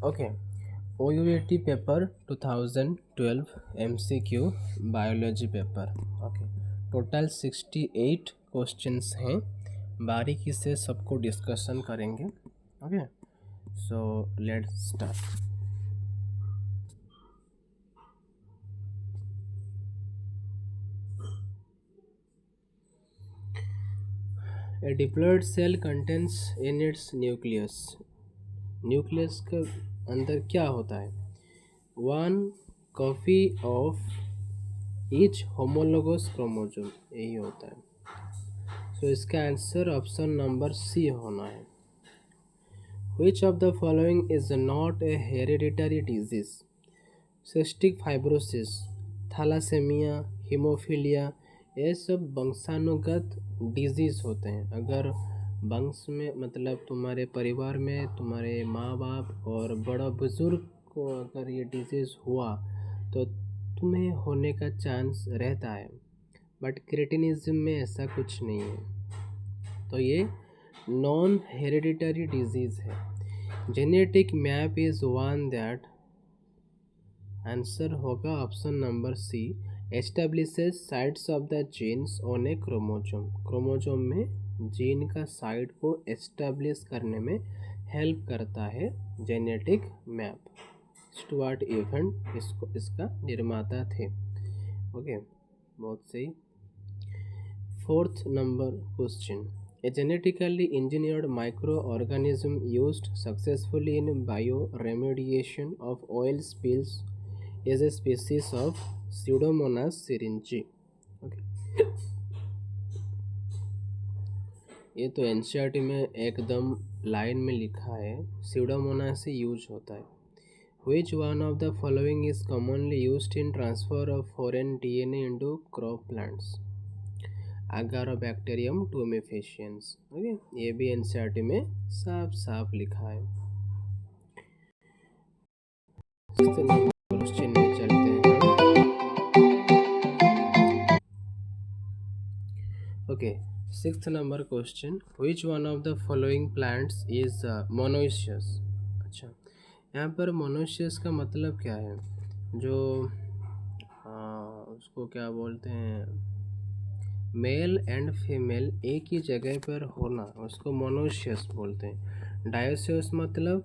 Okay, OUAT paper 2012 MCQ biology paper. Okay, total 68 questions हैं। बारीकी से सबको डिस्कशन करेंगे। Okay, so let's start. A diploid cell contains in its nucleus। Nucleus के अंदर क्या होता है? One copy of each homologous chromosome, यही होता है। सो इसका आंसर ऑप्शन नंबर सी होना है। Which of the following is not a hereditary disease? Cystic fibrosis, thalassemia, hemophilia, ये सब वंशानुगत डिजीज़ होते हैं। अगर वंश में मतलब तुम्हारे परिवार में तुम्हारे माँ बाप और बड़ा बुजुर्ग को अगर ये डिजीज़ हुआ तो तुम्हें होने का चांस रहता है, बट क्रेटिनिज्म में ऐसा कुछ नहीं है। तो ये नॉन हेरिडिटरी डिजीज़ है। Genetic map is one that, answer होगा option number C, establishes sites of the genes on a chromosome. Chromosome में जीन का साइट को एस्टेब्लिश करने में हेल्प करता है जेनेटिक मैप। स्टुअर्ट इवेंट इसका निर्माता थे। ओके, बहुत सही। Fourth number question, A genetically engineered micro organism used successfully in bio remediation of oil spills is a species of Pseudomonas syringae। Okay, ये तो एनसीईआरटी में एकदम लाइन में लिखा है, Pseudomonas से यूज होता है। Which one of the following is commonly used in transfer of foreign DNA into crop plants? Agarobacterium tumefaciens। Okay, ये भी एनसीईआरटी में साफ साफ लिखा है। क्वेश्चन में चलते हैं। Okay, sixth number question, which one of the following plants is monoecious. अच्छा, यहाँ पर मोनोइशियस का मतलब क्या है? जो उसको क्या बोलते हैं, मेल एंड फीमेल एक ही जगह पर होना, उसको मोनोइशियस बोलते हैं। डायोसियस मतलब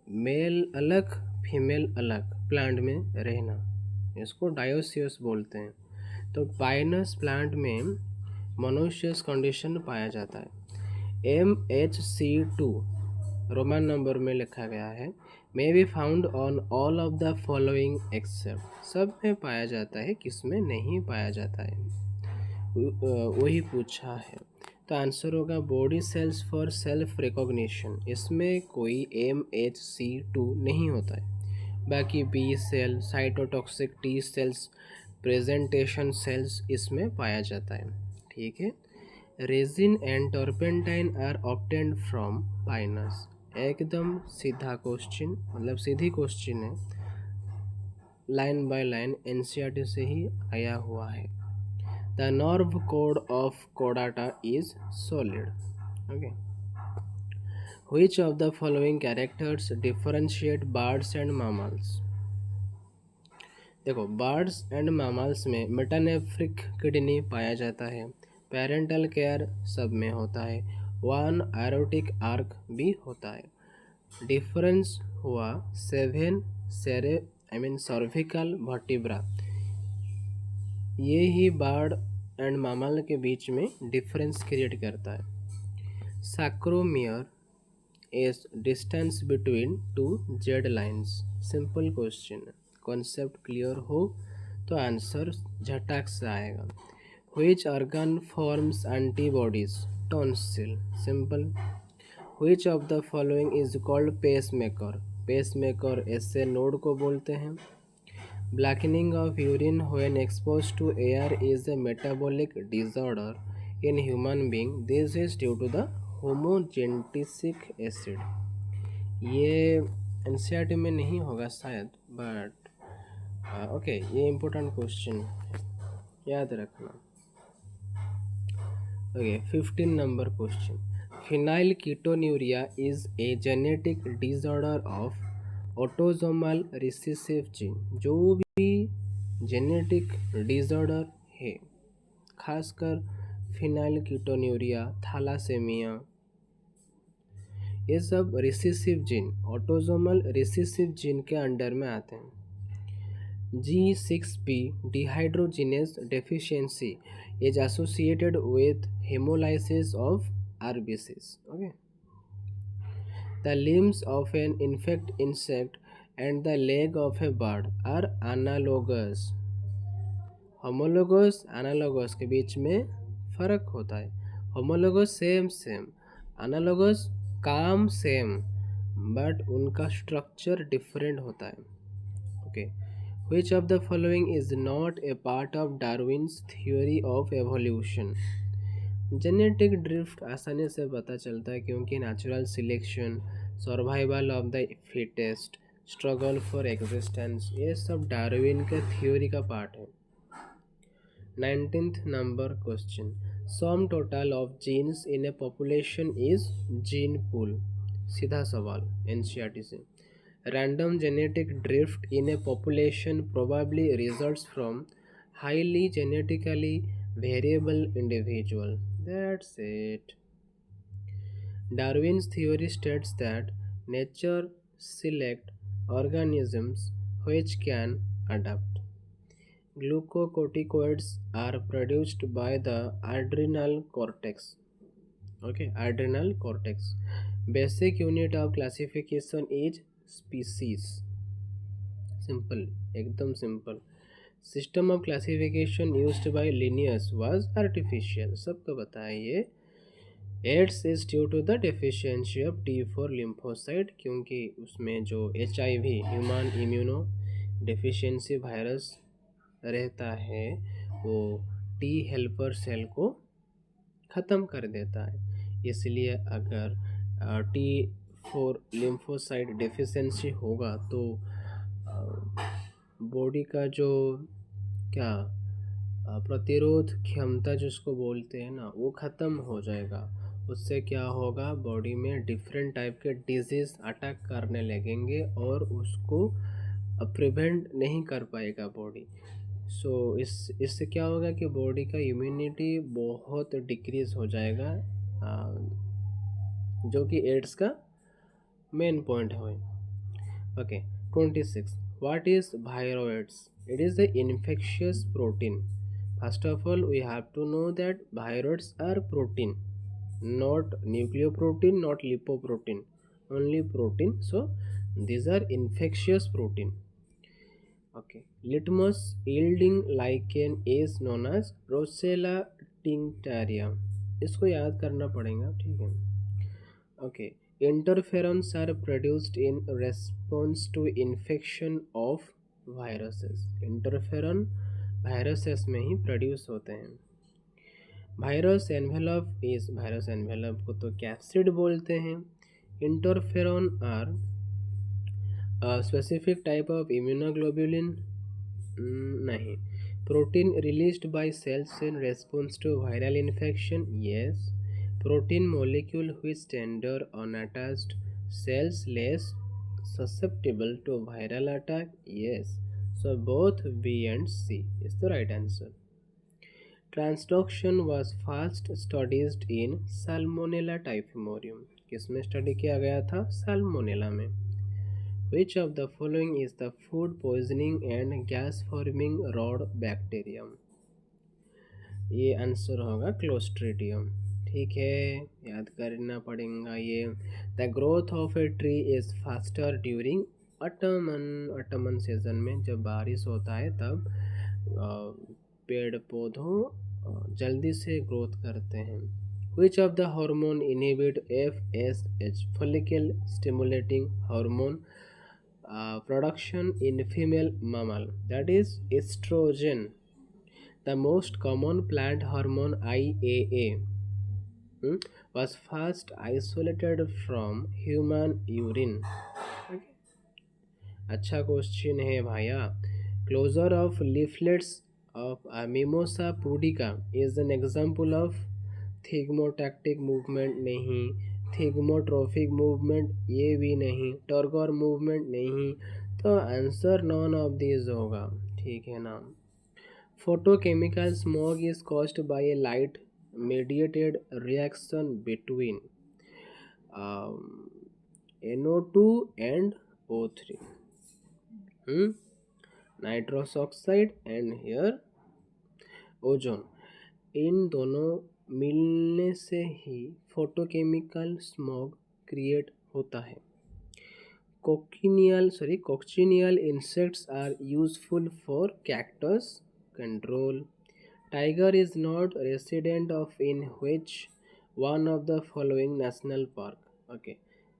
मेल अलग फीमेल अलग प्लांट में रहना, इसको डायोसियस बोलते हैं। तो पाइनस प्लांट में मोनोइशियस कंडीशन पाया जाता है। MHC2 रोमन नंबर में लिखा गया है, may be found on all of the following except, सब में पाया जाता है, किस में नहीं पाया जाता है, वही पूछा है। तो आंसर होगा body cells for self recognition, इसमें कोई MHC2 नहीं होता है। बाकी B cell, cytotoxic T cells, presentation cells इसमें पाया जाता है। ठीक है। Resin and turpentine are obtained from pinus, एकदम सीधा क्वेश्चन, मतलब सीधी क्वेश्चन है, लाइन बाय लाइन एनसीईआरटी से ही आया हुआ है। द नर्व कोड ऑफ कोडाटा is solid. Okay, which of the following characters differentiate birds and mammals. देखो, बर्ड्स एंड मैमल्स में मेटानेफ्रिक किडनी पाया जाता है, पेरेंटल केयर सब में होता है, वन एरोटिक आर्क भी होता है। डिफरेंस हुआ सेवन सर्विकल वर्टिब्रा, ये ही बर्ड एंड मैमल के बीच में डिफरेंस क्रिएट करता है। Sarcomere is distance between two Z lines, simple question, concept clear हो तो आंसर झटक से आएगा। Which organ forms antibodies? Tonsil, simple। Which of the following is called pacemaker? Pacemaker ऐसे नोड को बोलते हैं। Blackening of urine when exposed to air is a metabolic disorder in human being. This is due to the homogentisic acid। ये NCERT में नहीं होगा शायद, but okay, ये इम्पोर्टेंट क्वेश्चन है, याद रखना। Okay, 15 number question, phenylketonuria is a genetic disorder of autosomal recessive gene, जो भी जेनेटिक डिसऑर्डर है, खासकर फिनाइलकीटोन्यूरिया, थैलासेमिया, ये सब recessive gene, autosomal recessive gene के अंडर में आते हैं। G6P dehydrogenase deficiency is associated with hemolysis of RBCs. Okay. The limbs of an infect insect and the leg of a bird are analogous. Homologous, analogous के बीच में फर्क होता है। Homologous same same, analogous काम same, but उनका structure different होता है। Okay, Which of the following is not a part of Darwin's theory of evolution? Genetic drift आसानी से पता चलता है क्योंकि natural selection, survival of the fittest, struggle for existence, ये सब डार्विन के थ्योरी का पार्ट है। 19th number question, sum total of genes in a population is gene pool. सीधा सवाल एनसीईआरटी से। Random genetic drift in a population probably results from highly genetically variable individual. That's it. Darwin's theory states that nature select organisms which can adapt. Glucocorticoids are produced by the adrenal cortex. Okay, adrenal cortex. Basic unit of classification is species. Simple, एकदम simple. System of classification used by Linnaeus was artificial. सबको पता है ये। AIDS is due to the deficiency of T4 lymphocyte, क्योंकि उसमें जो HIV human immuno deficiency virus रहता है वो टी हेल्पर सेल को ख़त्म कर देता है। इसलिए अगर T4 लिम्फोसाइट डेफिशिएंसी होगा तो बॉडी का जो क्या प्रतिरोध क्षमता जिसको बोलते हैं ना, वो ख़त्म हो जाएगा। उससे क्या होगा, बॉडी में डिफरेंट टाइप के डिजीज़ अटैक करने लगेंगे और उसको प्रिवेंट नहीं कर पाएगा बॉडी। सो इससे क्या होगा कि बॉडी का इम्यूनिटी बहुत डिक्रीज़ हो जाएगा, जो कि एड्स का मेन पॉइंट है। Okay, 26, what is viroids? It is the infectious protein. First of all we have to know that viroids are protein, not nucleoprotein, not lipoprotein, only protein. So these are infectious protein. Okay, litmus yielding lichen is known as Rossella tinctaria. इसको याद करना पड़ेगा, ठीक है। Okay, interferons are produced in response to infection of viruses. interferon viruses में ही produce होते हैं। वायरस एनवेलप इस वायरस एनवेलप को तो कैप्सिड बोलते हैं। Interferon are specific type of immunoglobulin नहीं। Protein released by cells in response to viral infection, yes. Protein molecule which render unattached cells less susceptible to viral attack, yes. So both B and C is the right answer. Transduction was first studied in Salmonella typhimurium. किसमें study किया गया था? Salmonella में। Which of the following is the food poisoning and gas forming rod bacterium? ये answer होगा clostridium. ठीक है, याद करना पड़ेगा ये। The growth of a tree is faster during ottoman season में, जब बारिश होता है तब पेड़ पौधों जल्दी से ग्रोथ करते हैं। विच of the hormone inhibit FSH, follicle stimulating hormone production in female mammal? That is estrogen. The most common plant hormone IAA was first isolated from human urine. अच्छा क्वेश्चन है भैया। Closure of leaflets of Mimosa pudica is an example of thigmotactic movement नहीं, थिग्मोट्रोफिक movement ये भी नहीं, turgor movement नहीं, तो answer none of this होगा। ठीक है ना। Photochemical smog is caused bye A light mediated reaction between NO2 and O3, nitrous oxide and here ozone, इन दोनों मिलने से ही फोटोकेमिकल स्मॉग क्रिएट होता है। Cochineal insects are useful for cactus control. Tiger is not resident of in which one of the following national park. Okay,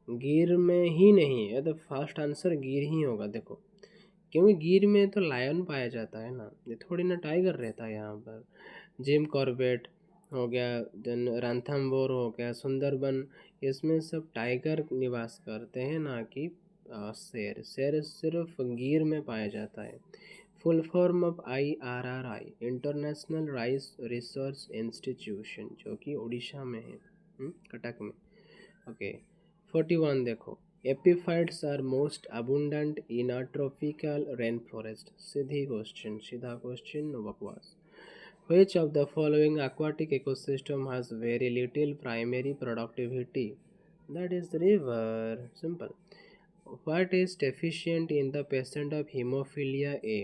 गिर में ही नहीं है तो फर्स्ट आंसर गिर ही होगा। देखो, क्योंकि गिर में तो लायन पाया जाता है ना, ये थोड़ी ना टाइगर रहता है यहाँ पर। जिम कॉर्बेट हो गया, देन रणथंबोर हो गया, सुंदरबन, इसमें सब टाइगर निवास करते हैं, ना कि शेर। शेर सिर्फ गिर में पाया जाता है। Full form of IRRI, international rice research institution, जो कि उड़ीसा में है, कटक में। ओके, 41 देखो, epiphytes are most abundant in a tropical rain forest. सीधा क्वेश्चन, नो बकवास। Which of the following aquatic ecosystem has very little primary productivity? That is the river. Simple. What is deficient in the patient of hemophilia A?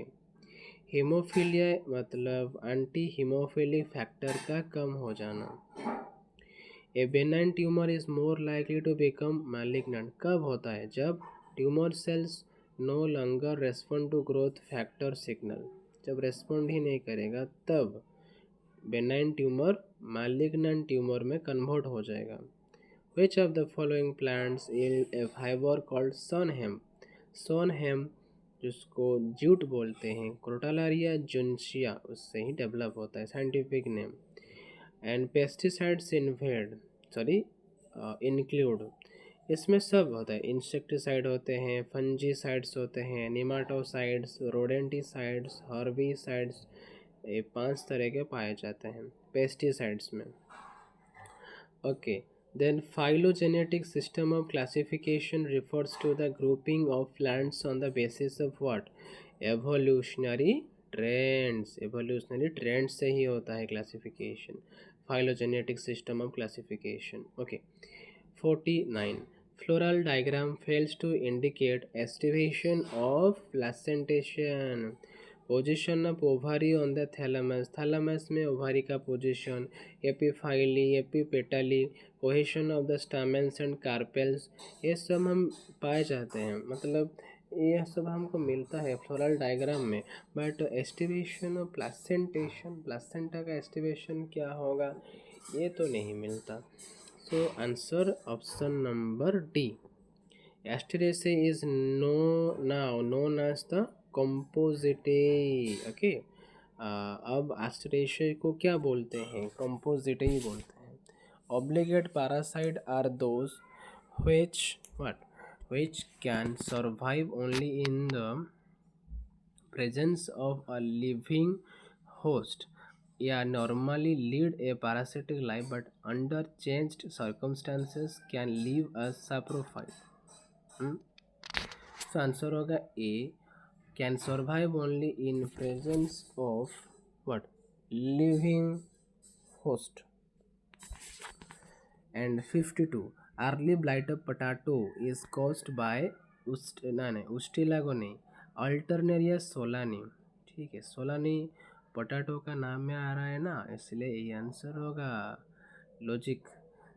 Hemophilia मतलब anti hemophilic factor का कम हो जाना। A benign tumor is more likely to become malignant कब होता है? जब tumour cells no longer respond to growth factor signal, जब respond ही नहीं करेगा तब बेनाइन ट्यूमर मैलिग्नेंट ट्यूमर में कन्वर्ट हो जाएगा। Which of the following plants is a fibre called sun hemp? Sun hemp जिसको जूट बोलते हैं, क्रोटालारिया जुनशिया, उससे ही डेवलप होता है, scientific name. And pesticides include, इसमें सब होता है, इंसेक्टिसाइड होते हैं, फंजीसाइड्स होते हैं, निमाटोसाइड्स, रोडेंटिसाइड्स, हर्बिसाइड्स, ये 5 तरह के पाए जाते हैं पेस्टिसाइड्स में। Okay, then phylogenetic system of classification refers to the grouping of plants on the basis of what? Evolutionary trends. Evolutionary trends से ही होता है classification, phylogenetic system of classification. Okay, 49 floral diagram fails to indicate estivation of placentation. Position of ovary on the thalamus, thalamus में ovary का position, epiphylly, epipetaly, cohesion of the stamens and carpels, ये सब हम पाए जाते हैं, मतलब ये सब हमको मिलता है फ्लोरल डायग्राम में। बट एस्टिवेशन और प्लासेंटेशन, प्लासेंटा का एस्टिवेशन क्या होगा, ये तो नहीं मिलता। So answer option number D, Asteraceae is known as the compositae। Okay, अब एस्टेरेसी को क्या बोलते हैं? compositae बोलते हैं। obligate parasite are those which can survive only in the presence of a living host, yeah, normally lead a parasitic life but under changed circumstances can live as saprophyte। तो answer होगा A, can survive only in presence of what? Living host. And 52 early blight of potato is caused by ustilago नहीं, alternaria solani. ठीक है, Solani potato का नाम में आ रहा है ना, इसलिए ये आंसर होगा। Logic,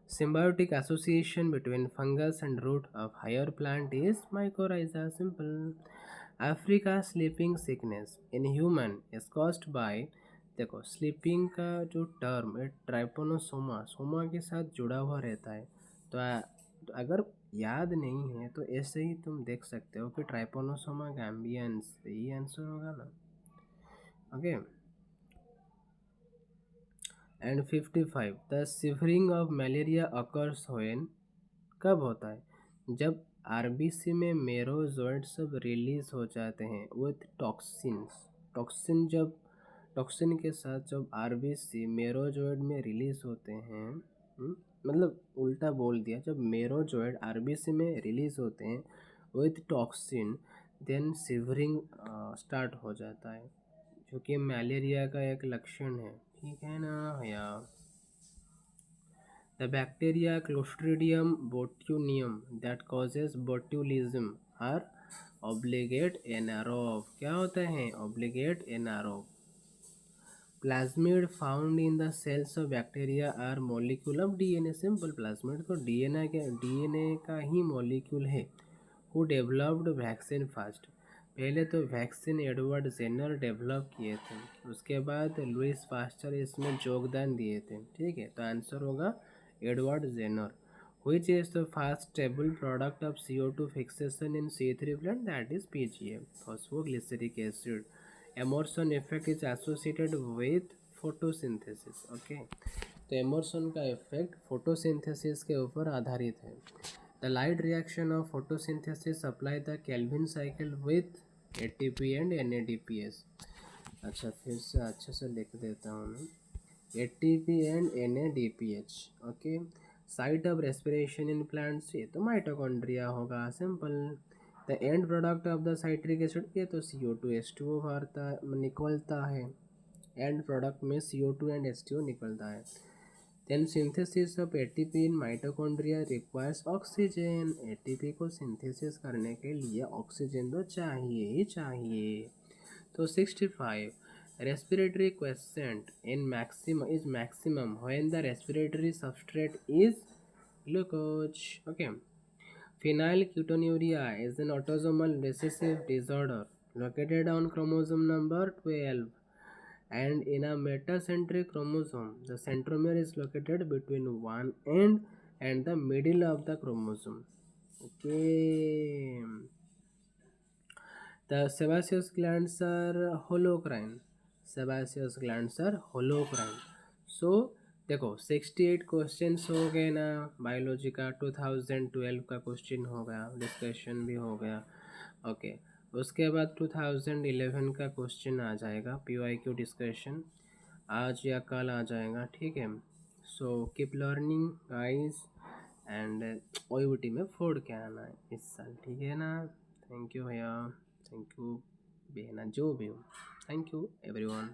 symbiotic association between fungus and root of higher plant is mycorrhiza। simple। Africa sleeping sickness in human is caused by, देखो स्लीपिंग का जो टर्म है ट्राइपोनोसोमा, सोमा के साथ जुड़ा हुआ रहता है, तो अगर याद नहीं है तो ऐसे ही तुम देख सकते हो कि ट्राइपोनोसोमा गैम्बियंस, यही आंसर होगा ना। Okay, and 55 the shivering of malaria occurs when, कब होता है? जब आरबीसी में मेरोजोइड सब रिलीज हो जाते हैं विथ टॉक्सिन्स। टॉक्सिन के साथ जब आरबीसी मेरोजोइड में रिलीज होते हैं, मतलब उल्टा बोल दिया, जब मेरोजोइड आरबीसी में रिलीज होते हैं with toxin, then shivering start हो जाता है, जो कि मलेरिया का एक लक्षण है, ठीक है ना भैया। The bacteria clostridium botulinum that causes botulism are obligate anaerobe. क्या होता है obligate anaerobe? Plasmid found in the cells of bacteria are molecule of DNA. Simple, plasmid तो डीएनए का ही मॉलिक्यूल है। Who developed vaccine fast? पहले तो vaccine Edward Jenner develop किए थे, उसके बाद लुइस पास्चर इसमें योगदान दिए थे, ठीक है। तो आंसर होगा Edward Jenner. Which is the fast stable product of CO2 fixation in C3 plant? That is PGA, phosphoglyceric acid. Emerson effect is associated with photosynthesis. Okay, तो एमर्सन का इफेक्ट फोटोसिंथेसिस के ऊपर आधारित है। The light reaction of photosynthesis apply the Calvin cycle with ATP and NADPS. अच्छा, फिर से अच्छे से लिख देता हूँ मैं, ATP and NADPH. Okay, site of respiration in plants, ये तो माइटोकॉन्ड्रिया होगा, simple. The end product of the citric acid, ये तो CO2H2O निकलता है, एंड प्रोडक्ट में CO2 एंड H2O निकलता है। Then synthesis of ATP in mitochondria requires oxygen. ATP को सिंथेसिस करने के लिए ऑक्सीजन तो चाहिए ही चाहिए। तो 65, respiratory quotient in maximum is maximum when the respiratory substrate is glucose. Okay, phenylketonuria is an autosomal recessive disorder located on chromosome number 12, and in a metacentric chromosome the centromere is located between one end and the middle of the chromosome. Okay, the sebaceous glands are holocrine. Sebaceous glands are holocrine. So देखो 68 questions हो गए ना biology का। 2012 का question हो गया, discussion भी हो गया। ओके, उसके बाद 2011 का क्वेश्चन आ जाएगा, PYQ डिस्कशन आज या कल आ जाएगा, ठीक है। So keep learning guys, and OUT में फोड़ के आना है इस साल, ठीक है ना। थैंक यू भैया, थैंक यू बहना, जो भी हो, थैंक यू एवरीवन।